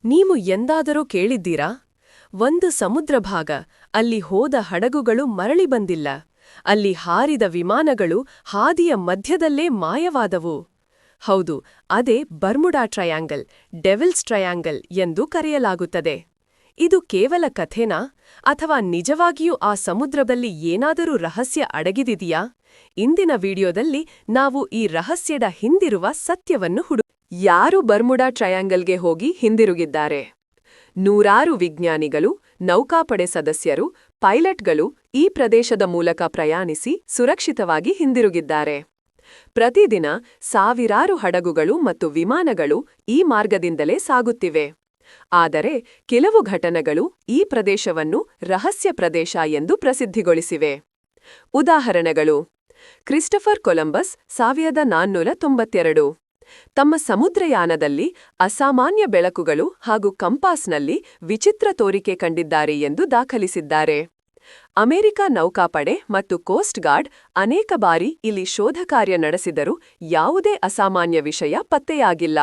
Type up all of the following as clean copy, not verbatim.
ನೀವು ಎಂದಾದರೂ ಕೇಳಿದ್ದೀರಾ? ಒಂದು ಸಮುದ್ರ ಭಾಗ, ಅಲ್ಲಿ ಹೋದ ಹಡಗುಗಳು ಮರಳಿ ಬಂದಿಲ್ಲ. ಅಲ್ಲಿ ಹಾರಿದ ವಿಮಾನಗಳು ಹಾದಿಯ ಮಧ್ಯದಲ್ಲೇ ಮಾಯವಾದವು. ಹೌದು, ಅದೇ ಬರ್ಮುಡಾ ಟ್ರಯಾಂಗಲ್, ಡೆವಿಲ್ಸ್ ಟ್ರಯಾಂಗಲ್ ಎಂದು ಕರೆಯಲಾಗುತ್ತದೆ. ಇದು ಕೇವಲ ಕಥೆನಾ, ಅಥವಾ ನಿಜವಾಗಿಯೂ ಆ ಸಮುದ್ರದಲ್ಲಿ ಏನಾದರೂ ರಹಸ್ಯ ಅಡಗಿದಿದೆಯಾ? ಇಂದಿನ ವಿಡಿಯೋದಲ್ಲಿ ನಾವು ಈ ರಹಸ್ಯದ ಹಿಂದಿರುವ ಸತ್ಯವನ್ನು ಯಾರು ಬರ್ಮುಡಾ ಟ್ರಯಾಂಗಲ್ಗೆ ಹೋಗಿ ಹಿಂದಿರುಗಿದ್ದಾರೆ? ನೂರಾರು ವಿಜ್ಞಾನಿಗಳು, ನೌಕಾಪಡೆ ಸದಸ್ಯರು, ಪೈಲಟ್ಗಳು ಈ ಪ್ರದೇಶದ ಮೂಲಕ ಪ್ರಯಾಣಿಸಿ ಸುರಕ್ಷಿತವಾಗಿ ಹಿಂದಿರುಗಿದ್ದಾರೆ. ಪ್ರತಿದಿನ ಸಾವಿರಾರು ಹಡಗುಗಳು ಮತ್ತು ವಿಮಾನಗಳು ಈ ಮಾರ್ಗದಿಂದಲೇ ಸಾಗುತ್ತಿವೆ. ಆದರೆ ಕೆಲವು ಘಟನೆಗಳು ಈ ಪ್ರದೇಶವನ್ನು ರಹಸ್ಯ ಪ್ರದೇಶ ಎಂದು ಪ್ರಸಿದ್ಧಿಗೊಳಿಸಿವೆ. ಉದಾಹರಣೆಗಳು: ಕ್ರಿಸ್ಟಫರ್ ಕೊಲಂಬಸ್ 1492 ತಮ್ಮ ಸಮುದ್ರಯಾನದಲ್ಲಿ ಅಸಾಮಾನ್ಯ ಬೆಳಕುಗಳು ಹಾಗೂ ಕಂಪಾಸ್ನಲ್ಲಿ ವಿಚಿತ್ರ ತೋರಿಕೆ ಕಂಡಿದ್ದಾರೆ ಎಂದು ದಾಖಲಿಸಿದ್ದಾರೆ. ಅಮೆರಿಕ ನೌಕಾಪಡೆ ಮತ್ತು ಕೋಸ್ಟ್ ಗಾರ್ಡ್ ಅನೇಕ ಬಾರಿ ಇಲ್ಲಿ ಶೋಧ ಕಾರ್ಯ ನಡೆಸಿದರೂ ಯಾವುದೇ ಅಸಾಮಾನ್ಯ ವಿಷಯ ಪತ್ತೆಯಾಗಿಲ್ಲ.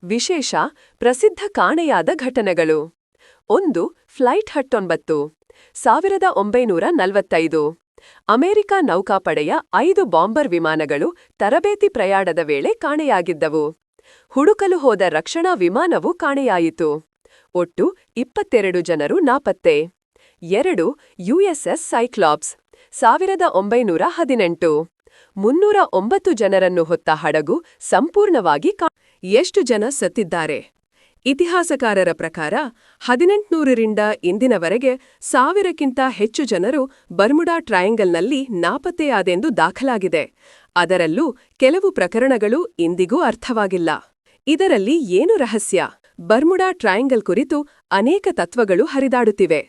ವಿಶೇಷ ಪ್ರಸಿದ್ಧ ಕಾಣೆಯಾದ ಘಟನೆಗಳು: 1. ಫ್ಲೈಟ್ 19 1945 ಅಮೆರಿಕ ನೌಕಾಪಡೆಯ 5 ಬಾಂಬರ್ ವಿಮಾನಗಳು ತರಬೇತಿ ಪ್ರಯಾಣದ ವೇಳೆ ಕಾಣೆಯಾಗಿದ್ದವು. ಹುಡುಕಲು ಹೋದ ರಕ್ಷಣಾ ವಿಮಾನವೂ ಕಾಣೆಯಾಯಿತು. ಒಟ್ಟು 22 ಜನರು ನಾಪತ್ತೆ. 2. ಯುಎಸ್ಎಸ್ ಸೈಕ್ಲಾಪ್ಸ್ 1918 309 ಜನರನ್ನು ಹೊತ್ತ ಹಡಗು ಸಂಪೂರ್ಣವಾಗಿ ಎಷ್ಟು ಜನ ಸತ್ತಿದ್ದಾರೆ? ಇತಿಹಾಸಕಾರರ ಪ್ರಕಾರ 1800ರಿಂದ ಇಂದಿನವರೆಗೆ 1000ಕ್ಕಿಂತ ಹೆಚ್ಚು ಜನರು ಬರ್ಮುಡಾ ಟ್ರಯಾಂಗಲ್ನಲ್ಲಿ ನಾಪತ್ತೆಯಾದೆಂದು ದಾಖಲಾಗಿದೆ. ಅದರಲ್ಲೂ ಕೆಲವು ಪ್ರಕರಣಗಳು ಇಂದಿಗೂ ಅರ್ಥವಾಗಿಲ್ಲ. ಇದರಲ್ಲಿ ಏನು ರಹಸ್ಯ? ಬರ್ಮುಡಾ ಟ್ರಯಾಂಗಲ್ ಕುರಿತು ಅನೇಕ ತತ್ವಗಳು ಹರಿದಾಡುತ್ತಿವೆ.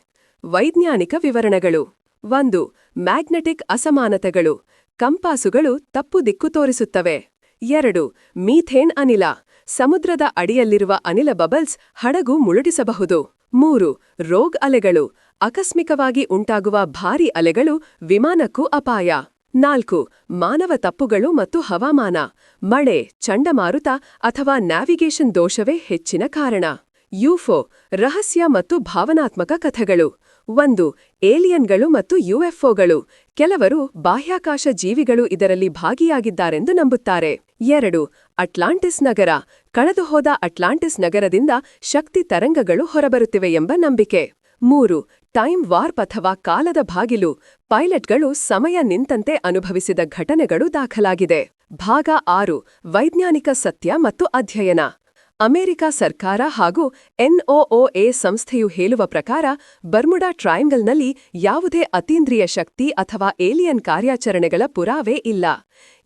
ವೈಜ್ಞಾನಿಕ ವಿವರಣೆಗಳು: 1. ಮ್ಯಾಗ್ನೆಟಿಕ್ ಅಸಮಾನತೆಗಳು, ಕಂಪಾಸುಗಳು ತಪ್ಪು ದಿಕ್ಕು ತೋರಿಸುತ್ತವೆ. 2. ಮೀಥೇನ್ ಅನಿಲ, ಸಮುದ್ರದ ಅಡಿಯಲ್ಲಿರುವ ಅನಿಲ ಬಬಲ್ಸ್ ಹಡಗು ಮುಳುಗಿಸಬಹುದು. 3. ರೋಗ್ ಅಲೆಗಳು, ಆಕಸ್ಮಿಕವಾಗಿ ಉಂಟಾಗುವ ಭಾರೀ ಅಲೆಗಳು ವಿಮಾನಕ್ಕೂ ಅಪಾಯ. 4. ಮಾನವ ತಪ್ಪುಗಳು ಮತ್ತು ಹವಾಮಾನ, ಮಳೆ, ಚಂಡಮಾರುತ ಅಥವಾ ನ್ಯಾವಿಗೇಷನ್ ದೋಷವೇ ಹೆಚ್ಚಿನ ಕಾರಣ. ಯುಫೋ, ರಹಸ್ಯ ಮತ್ತು ಭಾವನಾತ್ಮಕ ಕಥೆಗಳು: 1. ಏಲಿಯನ್ಗಳು ಮತ್ತು ಯುಎಫ್ಒಗಳು, ಕೆಲವರು ಬಾಹ್ಯಾಕಾಶ ಜೀವಿಗಳು ಇದರಲ್ಲಿ ಭಾಗಿಯಾಗಿದ್ದಾರೆಂದು ನಂಬುತ್ತಾರೆ. 2. ಅಟ್ಲಾಂಟಿಸ್ ನಗರ, ಕಳೆದುಹೋದ ಅಟ್ಲಾಂಟಿಸ್ ನಗರದಿಂದ ಶಕ್ತಿ ತರಂಗಗಳು ಹೊರಬರುತ್ತಿವೆ ಎಂಬ ನಂಬಿಕೆ. 3. ಟೈಮ್ ವಾರ್ಪ್ ಅಥವಾ ಕಾಲದ ಬಾಗಿಲು, ಪೈಲಟ್ಗಳು ಸಮಯ ನಿಂತಂತೆ ಅನುಭವಿಸಿದ ಘಟನೆಗಳು ದಾಖಲಾಗಿದೆ. ಭಾಗ 6. ವೈಜ್ಞಾನಿಕ ಸತ್ಯ ಮತ್ತು ಅಧ್ಯಯನ. ಅಮೆರಿಕ ಸರ್ಕಾರ ಹಾಗೂ ಎನ್ಒಒಎ ಸಂಸ್ಥೆಯು ಹೇಳುವ ಪ್ರಕಾರ ಬರ್ಮುಡಾ ಟ್ರಯಾಂಗಲ್ನಲ್ಲಿ ಯಾವುದೇ ಅತೀಂದ್ರಿಯ ಶಕ್ತಿ ಅಥವಾ ಏಲಿಯನ್ ಕಾರ್ಯಾಚರಣೆಗಳ ಪುರಾವೆ ಇಲ್ಲ.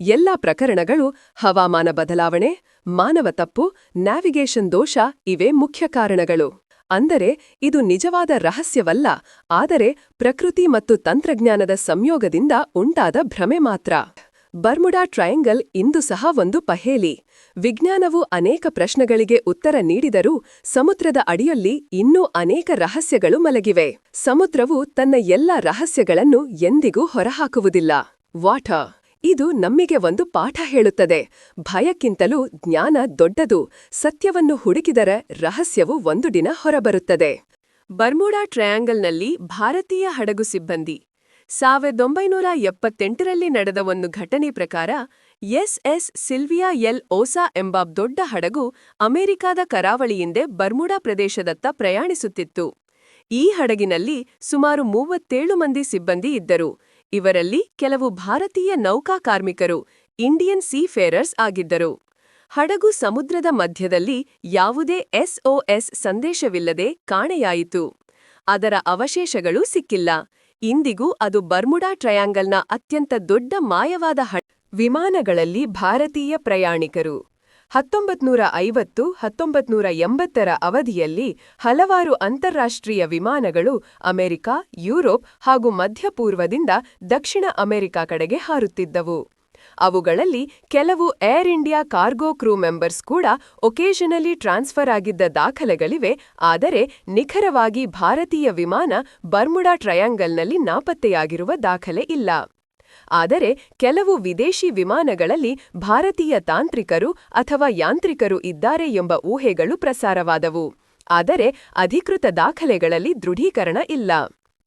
ಎಲ್ಲ ಪ್ರಕರಣಗಳು ಹವಾಮಾನ ಬದಲಾವಣೆ, ಮಾನವ ತಪ್ಪು, ನ್ಯಾವಿಗೇಷನ್ ದೋಷ ಇವೇ ಮುಖ್ಯ ಕಾರಣಗಳು. ಅಂದರೆ ಇದು ನಿಜವಾದ ರಹಸ್ಯವಲ್ಲ, ಆದರೆ ಪ್ರಕೃತಿ ಮತ್ತು ತಂತ್ರಜ್ಞಾನದ ಸಂಯೋಗದಿಂದ ಉಂಟಾದ ಭ್ರಮೆ ಮಾತ್ರ. ಬರ್ಮುಡಾ ಟ್ರಯಾಂಗಲ್ ಇಂದು ಸಹ ಒಂದು ಪಹೇಲಿ. ವಿಜ್ಞಾನವು ಅನೇಕ ಪ್ರಶ್ನೆಗಳಿಗೆ ಉತ್ತರ ನೀಡಿದರೂ ಸಮುದ್ರದ ಅಡಿಯಲ್ಲಿ ಇನ್ನೂ ಅನೇಕ ರಹಸ್ಯಗಳು ಮಲಗಿವೆ. ಸಮುದ್ರವು ತನ್ನ ಎಲ್ಲ ರಹಸ್ಯಗಳನ್ನು ಎಂದಿಗೂ ಹೊರಹಾಕುವುದಿಲ್ಲ. ವಾಟರ್, ಇದು ನಮ್ಮಿಗೆ ಒಂದು ಪಾಠ ಹೇಳುತ್ತದೆ. ಭಯಕ್ಕಿಂತಲೂ ಜ್ಞಾನ ದೊಡ್ಡದು. ಸತ್ಯವನ್ನು ಹುಡುಕಿದರೆ ರಹಸ್ಯವು ಒಂದು ದಿನ ಹೊರಬರುತ್ತದೆ. ಬರ್ಮುಡಾ ಟ್ರಯಾಂಗಲ್ನಲ್ಲಿ ಭಾರತೀಯ ಹಡಗು ಸಿಬ್ಬಂದಿ 1978ರಲ್ಲಿ ನಡೆದ ಒಂದು ಘಟನೆ ಪ್ರಕಾರ ಎಸ್ ಸಿಲ್ವಿಯಾ ಎಲ್ ಓಸಾ ಎಂಬ ದೊಡ್ಡ ಹಡಗು ಅಮೆರಿಕಾದ ಕರಾವಳಿಯಿಂದ ಬರ್ಮುಡಾ ಪ್ರದೇಶದತ್ತ ಪ್ರಯಾಣಿಸುತ್ತಿತ್ತು. ಈ ಹಡಗಿನಲ್ಲಿ ಸುಮಾರು 37 ಮಂದಿ ಸಿಬ್ಬಂದಿ ಇದ್ದರು. ಇವರಲ್ಲಿ ಕೆಲವು ಭಾರತೀಯ ನೌಕಾ ಕಾರ್ಮಿಕರು, ಇಂಡಿಯನ್ ಸೀಫೇರರ್ಸ್ ಆಗಿದ್ದರು. ಹಡಗು ಸಮುದ್ರದ ಮಧ್ಯದಲ್ಲಿ ಯಾವುದೇ SOS ಸಂದೇಶವಿಲ್ಲದೆ ಕಾಣೆಯಾಯಿತು. ಅದರ ಅವಶೇಷಗಳೂ ಸಿಕ್ಕಿಲ್ಲ. ಇಂದಿಗೂ ಅದು ಬರ್ಮುಡಾ ಟ್ರಯಾಂಗಲ್ನ ಅತ್ಯಂತ ದೊಡ್ಡ ಮಾಯವಾದ ವಿಮಾನಗಳಲ್ಲಿ ಭಾರತೀಯ ಪ್ರಯಾಣಿಕರು 1950-1980ರ ಅವಧಿಯಲ್ಲಿ ಹಲವಾರು ಅಂತಾರಾಷ್ಟ್ರೀಯ ವಿಮಾನಗಳು ಅಮೆರಿಕ, ಯುರೋಪ್ ಹಾಗೂ ಮಧ್ಯಪೂರ್ವದಿಂದ ದಕ್ಷಿಣ ಅಮೆರಿಕ ಕಡೆಗೆ ಹಾರುತ್ತಿದ್ದವು. ಅವುಗಳಲ್ಲಿ ಕೆಲವು ಏರ್ ಇಂಡಿಯಾ ಕಾರ್ಗೋ ಕ್ರೂ ಮೆಂಬರ್ಸ್ ಕೂಡ ಒಕೇಷನಲಿ ಟ್ರಾನ್ಸ್ಫರ್ ಆಗಿದ್ದ ದಾಖಲೆಗಳಿವೆ. ಆದರೆ ನಿಖರವಾಗಿ ಭಾರತೀಯ ವಿಮಾನ ಬರ್ಮುಡಾ ಟ್ರಯಾಂಗಲ್ನಲ್ಲಿ ನಾಪತ್ತೆಯಾಗಿರುವ ದಾಖಲೆ ಇಲ್ಲ. ಆದರೆ ಕೆಲವು ವಿದೇಶಿ ವಿಮಾನಗಳಲ್ಲಿ ಭಾರತೀಯ ತಾಂತ್ರಿಕರು ಅಥವಾ ಯಾಂತ್ರಿಕರು ಇದ್ದಾರೆ ಎಂಬ ಊಹೆಗಳು ಪ್ರಸಾರವಾದವು. ಆದರೆ ಅಧಿಕೃತ ದಾಖಲೆಗಳಲ್ಲಿ ದೃಢೀಕರಣ ಇಲ್ಲ.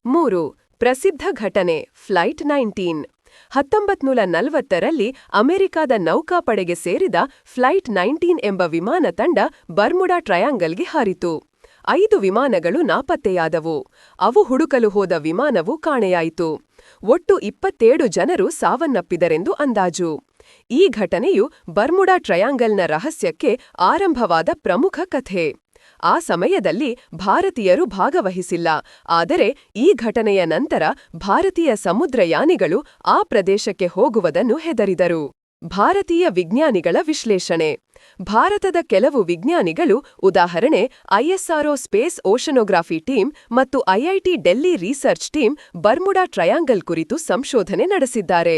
3. ಪ್ರಸಿದ್ಧ ಘಟನೆ ಫ್ಲೈಟ್ 19. 1940ರಲ್ಲಿ ಅಮೆರಿಕಾದ ನೌಕಾಪಡೆಗೆ ಸೇರಿದ ಫ್ಲೈಟ್ 19 ಎಂಬ ವಿಮಾನ ತಂಡ ಬರ್ಮುಡಾ ಟ್ರಯಾಂಗಲ್ಗೆ ಹಾರಿತು. 5 ವಿಮಾನಗಳು ನಾಪತ್ತೆಯಾದವು. ಅವು ಹುಡುಕಲು ಹೋದ ವಿಮಾನವು ಕಾಣೆಯಾಯಿತು. ಒಟ್ಟು 27 ಜನರು ಸಾವನ್ನಪ್ಪಿದರೆಂದು ಅಂದಾಜು. ಈ ಘಟನೆಯು ಬರ್ಮುಡಾ ಟ್ರಯಾಂಗಲ್ನ ರಹಸ್ಯಕ್ಕೆ ಆರಂಭವಾದ ಪ್ರಮುಖ ಕಥೆ. ಆ ಸಮಯದಲ್ಲಿ ಭಾರತೀಯರು ಭಾಗವಹಿಸಿಲ್ಲ, ಆದರೆ ಈ ಘಟನೆಯ ನಂತರ ಭಾರತೀಯ ಸಮುದ್ರಯಾನಿಗಳು ಆ ಪ್ರದೇಶಕ್ಕೆ ಹೋಗುವುದನ್ನು ಹೆದರಿದರು. ಭಾರತೀಯ ವಿಜ್ಞಾನಿಗಳ ವಿಶ್ಲೇಷಣೆ. ಭಾರತದ ಕೆಲವು ವಿಜ್ಞಾನಿಗಳು, ಉದಾಹರಣೆ ISRO ಸ್ಪೇಸ್ ಓಷನೋಗ್ರಫಿ ಟೀಮ್ ಮತ್ತು IIT Delhi research team, Bermuda triangle ಕುರಿತು ಸಂಶೋಧನೆ ನಡೆಸಿದ್ದಾರೆ.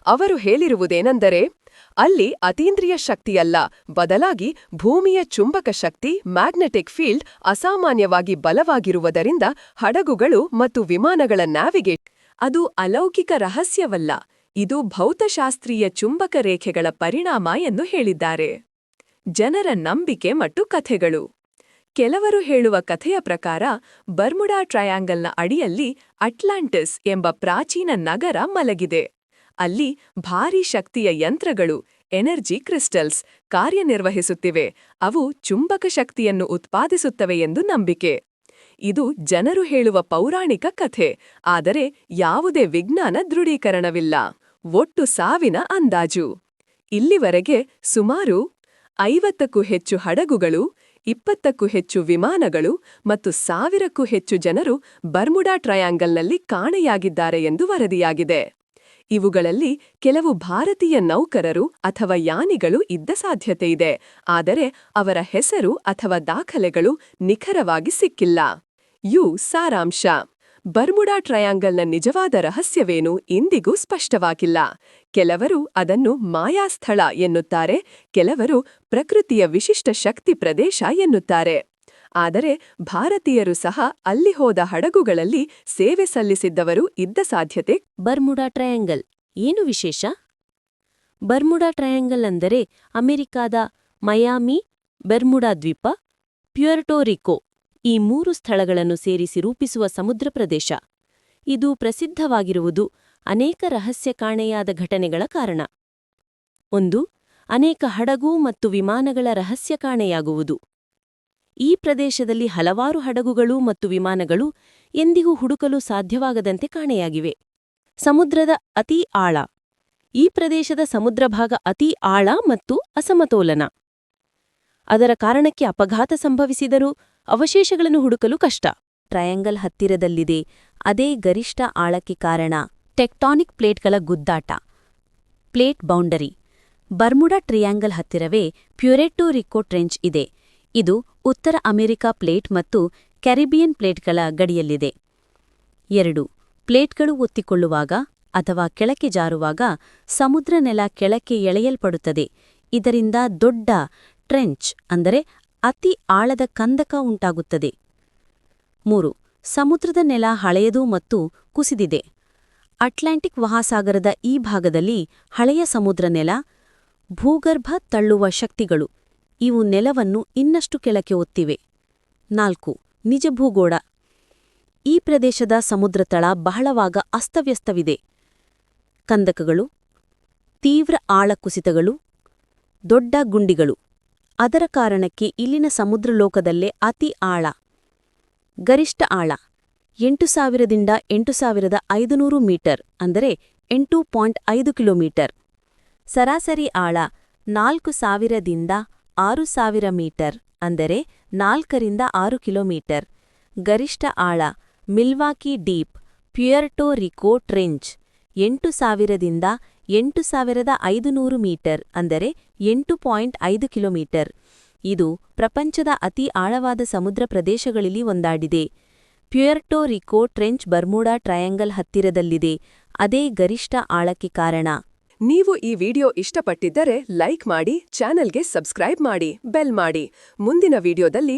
ಅವರು ಹೇಳಿರುವುದೇನೆಂದರೆ, ಅಲ್ಲಿ ಅತೀಂದ್ರಿಯ ಶಕ್ತಿಯಲ್ಲ, ಬದಲಾಗಿ ಭೂಮಿಯ ಚುಂಬಕ ಶಕ್ತಿ ಮ್ಯಾಗ್ನೆಟಿಕ್ ಫೀಲ್ಡ್ ಅಸಾಮಾನ್ಯವಾಗಿ ಬಲವಾಗಿರುವುದರಿಂದ ಹಡಗುಗಳು ಮತ್ತು ವಿಮಾನಗಳ ನ್ಯಾವಿಗೇಷನ್ ಅದು ಅಲೌಕಿಕ ರಹಸ್ಯವಲ್ಲ, ಇದು ಭೌತಶಾಸ್ತ್ರೀಯ ಚುಂಬಕ ರೇಖೆಗಳ ಪರಿಣಾಮ ಎಂದು ಹೇಳಿದ್ದಾರೆ. ಜನರ ನಂಬಿಕೆ ಮತ್ತು ಕಥೆಗಳು. ಕೆಲವರು ಹೇಳುವ ಕಥೆಯ ಪ್ರಕಾರ ಬರ್ಮುಡಾ ಟ್ರಯಾಂಗಲ್ನ ಅಡಿಯಲ್ಲಿ ಅಟ್ಲಾಂಟಿಸ್ ಎಂಬ ಪ್ರಾಚೀನ ನಗರ ಮಲಗಿದೆ. ಅಲ್ಲಿ ಭಾರೀ ಶಕ್ತಿಯ ಯಂತ್ರಗಳು, ಎನರ್ಜಿ ಕ್ರಿಸ್ಟಲ್ಸ್, ಕಾರ್ಯನಿರ್ವಹಿಸುತ್ತಿವೆ. ಅವು ಚುಂಬಕ ಶಕ್ತಿಯನ್ನು ಉತ್ಪಾದಿಸುತ್ತವೆ ಎಂದು ನಂಬಿಕೆ. ಇದು ಜನರು ಹೇಳುವ ಪೌರಾಣಿಕ ಕಥೆ, ಆದರೆ ಯಾವುದೇ ವಿಜ್ಞಾನ ದೃಢೀಕರಣವಿಲ್ಲ. ಒಟ್ಟು ಸಾವಿನ ಅಂದಾಜು. ಇಲ್ಲಿವರೆಗೆ ಸುಮಾರು 50ಕ್ಕೂ ಹೆಚ್ಚು ಹಡಗುಗಳು, 20ಕ್ಕೂ ಹೆಚ್ಚು ವಿಮಾನಗಳು ಮತ್ತು 1000ಕ್ಕೂ ಹೆಚ್ಚು ಜನರು ಬರ್ಮುಡಾ ಟ್ರಯಾಂಗಲ್ನಲ್ಲಿ ಕಾಣೆಯಾಗಿದ್ದಾರೆ ಎಂದು ವರದಿಯಾಗಿದೆ. ಇವುಗಳಲ್ಲಿ ಕೆಲವು ಭಾರತೀಯ ನೌಕರರು ಅಥವಾ ಯಾನಿಗಳು ಇದ್ದ ಸಾಧ್ಯತೆಯಿದೆ, ಆದರೆ ಅವರ ಹೆಸರು ಅಥವಾ ದಾಖಲೆಗಳು ನಿಖರವಾಗಿ ಸಿಕ್ಕಿಲ್ಲ. ಸಾರಾಂಶ. ಬರ್ಮುಡಾ ಟ್ರಯಾಂಗಲ್ನ ನಿಜವಾದ ರಹಸ್ಯವೇನು ಇಂದಿಗೂ ಸ್ಪಷ್ಟವಾಗಿಲ್ಲ. ಕೆಲವರು ಅದನ್ನು ಮಾಯಾಸ್ಥಳ ಎನ್ನುತ್ತಾರೆ, ಕೆಲವರು ಪ್ರಕೃತಿಯ ವಿಶಿಷ್ಟ ಶಕ್ತಿ ಪ್ರದೇಶ ಎನ್ನುತ್ತಾರೆ. ಆದರೆ ಭಾರತೀಯರು ಸಹ ಅಲ್ಲಿ ಹೋದ ಹಡಗುಗಳಲ್ಲಿ ಸೇವೆ ಸಲ್ಲಿಸಿದ್ದವರು ಇದ್ದ ಸಾಧ್ಯತೆ. ಬರ್ಮುಡಾ ಟ್ರಯಾಂಗಲ್ ಏನು ವಿಶೇಷ? ಬರ್ಮುಡಾ ಟ್ರಯಾಂಗಲ್ ಅಂದರೆ ಅಮೆರಿಕಾದ ಮಯಾಮಿ, ಬೆರ್ಮುಡಾ ದ್ವೀಪ, ಪ್ಯುಯರ್ಟೋ ರಿಕೋ ಈ 3 ಸ್ಥಳಗಳನ್ನು ಸೇರಿಸಿ ರೂಪಿಸುವ ಸಮುದ್ರ ಪ್ರದೇಶ. ಇದು ಪ್ರಸಿದ್ಧವಾಗಿರುವುದು ಅನೇಕ ರಹಸ್ಯ ಕಾಣೆಯಾದ ಘಟನೆಗಳ ಕಾರಣ. 1. ಅನೇಕ ಹಡಗು ಮತ್ತು ವಿಮಾನಗಳ ರಹಸ್ಯ ಕಾಣೆಯಾಗುವುದು. ಈ ಪ್ರದೇಶದಲ್ಲಿ ಹಲವಾರು ಹಡಗುಗಳು ಮತ್ತು ವಿಮಾನಗಳು ಎಂದಿಗೂ ಹುಡುಕಲು ಸಾಧ್ಯವಾಗದಂತೆ ಕಾಣೆಯಾಗಿವೆ. ಸಮುದ್ರದ ಅತೀ ಆಳ. ಈ ಪ್ರದೇಶದ ಸಮುದ್ರಭಾಗ ಅತೀ ಆಳ ಮತ್ತು ಅಸಮತೋಲನ. ಅದರ ಕಾರಣಕ್ಕೆ ಅಪಘಾತ ಸಂಭವಿಸಿದರೂ ಅವಶೇಷಗಳನ್ನು ಹುಡುಕಲು ಕಷ್ಟ. ಟ್ರಯಾಂಗಲ್ ಹತ್ತಿರದಲ್ಲಿದೆ, ಅದೇ ಗರಿಷ್ಠ ಆಳಕ್ಕೆ ಕಾರಣ ಟೆಕ್ಟಾನಿಕ್ ಪ್ಲೇಟ್ಗಳ ಗುದ್ದಾಟ. Plate boundary. ಬರ್ಮುಡಾ ಟ್ರಯಾಂಗಲ್ ಹತ್ತಿರವೇ ಪ್ಯುರೆಟೋ ರಿಕೋ ಟ್ರೆಂಚ್ ಇದೆ. ಇದು ಉತ್ತರ ಅಮೆರಿಕಾ ಪ್ಲೇಟ್ ಮತ್ತು ಕ್ಯಾರಿಬಿಯನ್ ಪ್ಲೇಟ್ಗಳ ಗಡಿಯಲ್ಲಿದೆ. 2. ಪ್ಲೇಟ್ಗಳು ಒತ್ತಿಕೊಳ್ಳುವಾಗ ಅಥವಾ ಕೆಳಕ್ಕೆ ಜಾರುವಾಗ ಸಮುದ್ರ ನೆಲ ಕೆಳಕ್ಕೆ ಎಳೆಯಲ್ಪಡುತ್ತದೆ. ಇದರಿಂದ ದೊಡ್ಡ ಟ್ರೆಂಚ್ ಅಂದರೆ ಅತಿ ಆಳದ ಕಂದಕ ಉಂಟಾಗುತ್ತದೆ. 3. ಸಮುದ್ರದ ನೆಲ ಹಳೆಯದು ಮತ್ತು ಕುಸಿದಿದೆ. ಅಟ್ಲಾಂಟಿಕ್ ಮಹಾಸಾಗರದ ಈ ಭಾಗದಲ್ಲಿ ಹಳೆಯ ಸಮುದ್ರ ನೆಲ, ಭೂಗರ್ಭ ತಳ್ಳುವ ಶಕ್ತಿಗಳು ಇವು ನೆಲವನ್ನು ಇನ್ನಷ್ಟು ಕೆಳಕ್ಕೆ ಒತ್ತಿವೆ. 4. ನಿಜ ಭೂಗೋಳ. ಈ ಪ್ರದೇಶದ ಸಮುದ್ರತಳ ಬಹಳವಾಗ ಅಸ್ತವ್ಯಸ್ತವಿದೆ. ಕಂದಕಗಳು, ತೀವ್ರ ಆಳ ಕುಸಿತಗಳು, ದೊಡ್ಡ ಗುಂಡಿಗಳು. ಅದರ ಕಾರಣಕ್ಕೆ ಇಲ್ಲಿನ ಸಮುದ್ರಲೋಕದಲ್ಲೇ ಅತಿ ಆಳ. ಗರಿಷ್ಠ ಆಳ 8000ದಿಂದ 8500 ಮೀಟರ್, ಅಂದರೆ 8.5 ಕಿಲೋಮೀಟರ್. ಸರಾಸರಿ ಆಳ 4000ದಿಂದ 6000 ಮೀಟರ್, ಅಂದರೆ 4ರಿಂದ 6 ಕಿಲೋಮೀಟರ್. ಗರಿಷ್ಠ ಆಳ ಮಿಲ್ವಾಕಿ ಡೀಪ್, ಪ್ಯುಯರ್ಟೋ ರಿಕೋ ಟ್ರೆಂಚ್ 8000ದಿಂದ 8500 ಮೀಟರ್, ಅಂದರೆ 8.5 ಕಿಲೋಮೀಟರ್. ಇದು ಪ್ರಪಂಚದ ಅತಿ ಆಳವಾದ ಸಮುದ್ರ ಪ್ರದೇಶಗಳಲ್ಲಿ ಒಂದಾಗಿದೆ. ಪ್ಯುಯರ್ಟೋ ರಿಕೋ ಟ್ರೆಂಚ್ ಬರ್ಮುಡಾ ಟ್ರಯಾಂಗಲ್ ಹತ್ತಿರದಲ್ಲಿದೆ, ಅದೇ ಗರಿಷ್ಠ ಆಳಕ್ಕೆ ಕಾರಣ. ನೀವು ಈ ವಿಡಿಯೋ ಇಷ್ಟಪಟ್ಟಿದ್ದರೆ ಲೈಕ್ ಮಾಡಿ, ಚಾನೆಲ್ಗೆ ಸಬ್ಸ್ಕ್ರೈಬ್ ಮಾಡಿ, ಬೆಲ್ ಮಾಡಿ. ಮುಂದಿನ ವಿಡಿಯೋದಲ್ಲಿ